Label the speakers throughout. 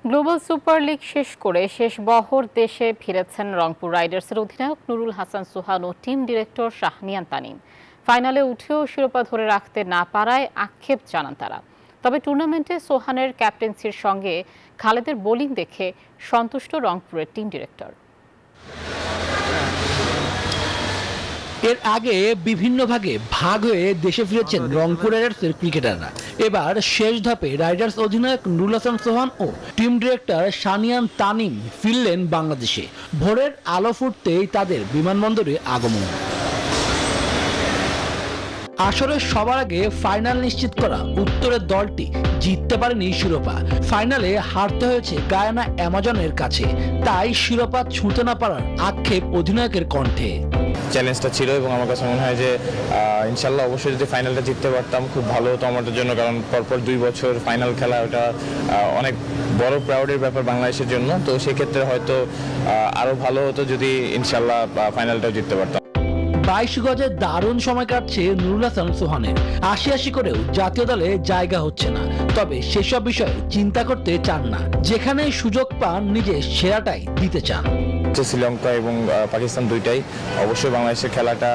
Speaker 1: Global super league শেষ করে শেষ বহর দেশে ফিরেছেন রংপুর রাইডার্সের অধিনায়ক নুরুল হাসান সোহান ও টিম ডিরেক্টর শাহনিয়ান তানিম। ফাইনালে উঠেও শিরোপা ধরে রাখতে না পারায় আক্ষেপ জানান তারা। তবে টুর্নামেন্টে সোহানের ক্যাপ্টেন্সির সঙ্গে খালেদের বোলিং দেখে সন্তুষ্ট রংপুরের টিম ডিরেক্টর।
Speaker 2: এর আগে বিভিন্ন ভাগে ভাগ হয়ে দেশে ফিরেছেন রংপুর রাইডার্সের ক্রিকেটাররা। এবার শেষ ধাপে রাইডার্স অধিনায়ক নুরুল হাসান সোহান ও টিম ডিরেক্টর শাহনিয়ান তানিম ফিরলেন বাংলাদেশে। ভোরের আলো ফুটতেই তাদের বিমানবন্দরে আগমন। আসলে সবার আগে ফাইনাল নিশ্চিত করা উত্তরের দলটি জিততে পারেনি শিরোপা। ফাইনালে হারতে হয়েছে গায়ানা অ্যামাজনের কাছে, তাই শিরোপা ছুঁতে না পারার আক্ষেপ অধিনায়কের কণ্ঠে।
Speaker 3: চ্যালেঞ্জটা ছিল এবং আমার কাছে মনে হয় যে ইনশাল্লাহ অবশ্যই যদি ফাইনালটা জিততে পারতাম খুব ভালো হতো আমাদের জন্য, কারণ পরপর 2 বছর ফাইনাল খেলা ওটা অনেক বড় প্রাউডের ব্যাপার বাংলাদেশের জন্য। তো সেক্ষেত্রে হয়তো আরও ভালো হতো যদি ইনশাল্লাহ ফাইনালটাও জিততে পারতাম।
Speaker 2: 22 গজে দারুণ সময় কাটছে নুরুল হাসান সোহানের। 80 করেও জাতীয় দলে জায়গা হচ্ছে না, তবে সেসব বিষয়ে চিন্তা করতে চান না। যেখানে সুযোগ পান নিজে সেরাটাই দিতে চান।
Speaker 3: শ্রীলঙ্কা এবং পাকিস্তান দুইটাই অবশ্যই বাংলাদেশের খেলাটা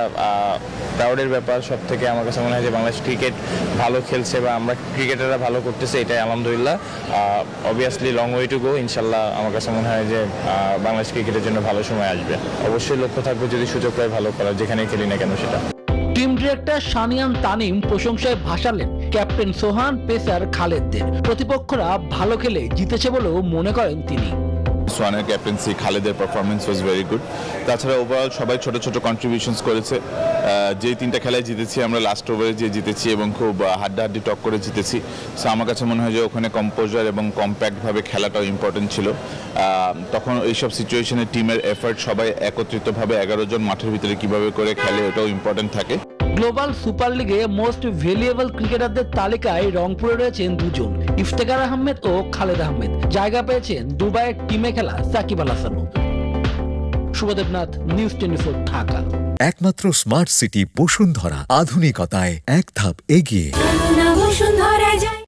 Speaker 3: প্রাউডের ব্যাপার। সব থেকে আমার কাছে মনে হয় যে বাংলাদেশ ক্রিকেট ভালো খেলছে বা আমরা ক্রিকেটাররা ভালো করতেছে, এটাই আলহামদুলিল্লাহ। Obviously long way to go. ইনশাল্লাহ আমার কাছে মনে হয় যে বাংলাদেশ ক্রিকেটের জন্য ভালো সময় আসবে। অবশ্যই লক্ষ্য থাকবে যদি সুযোগ পায় ভালো করার, যেখানে খেলি না কেন সেটা।
Speaker 2: টিম ডিরেক্টর শাহনিয়ান তানিম প্রশংসায় ভাসালেন ক্যাপ্টেন সোহান, পেসার খালেদদের। প্রতিপক্ষরা ভালো খেলে জিতেছে বলেও মনে করেন তিনি।
Speaker 4: সোহানের ক্যাপ্টেন্সি, খালেদের পারফরমেন্স ওয়াজ ভেরি গুড। তাছাড়া ওভারঅল সবাই ছোট ছোট কন্ট্রিবিউশনস করেছে। যেই 3টা খেলায় জিতেছি আমরা লাস্ট ওভারে যে জিতেছি এবং খুব হাড্ডাহাড্ডি টক করে জিতেছি। সো আমার কাছে মনে হয় যে ওখানে কম্পোজার এবং কম্প্যাক্টভাবে খেলাটাও ইম্পর্টেন্ট ছিল। তখন এইসব সিচুয়েশনে টিমের এফার্ট, সবাই একত্রিতভাবে 11 জন মাঠের ভিতরে কিভাবে করে খেলে ওটাও ইম্পর্টেন্ট থাকে।
Speaker 2: গ্লোবাল সুপার লিগে মোস্ট ভ্যালুয়েবল ক্রিকেটারদের তালিকায় রংপুরে রয়েছেন 2 জন, ইফতেখার আহমেদ ও খালেদ আহমেদ। জায়গা পেয়েছেন দুবাইয়ের টিমে খেলা সাকিব আল হাসানও। শুভদেবনাথ, নিউজ 24, ঢাকা।
Speaker 5: একমাত্র স্মার্ট সিটি বসুন্ধরা, আধুনিকতায় এক ধাপ এগিয়ে।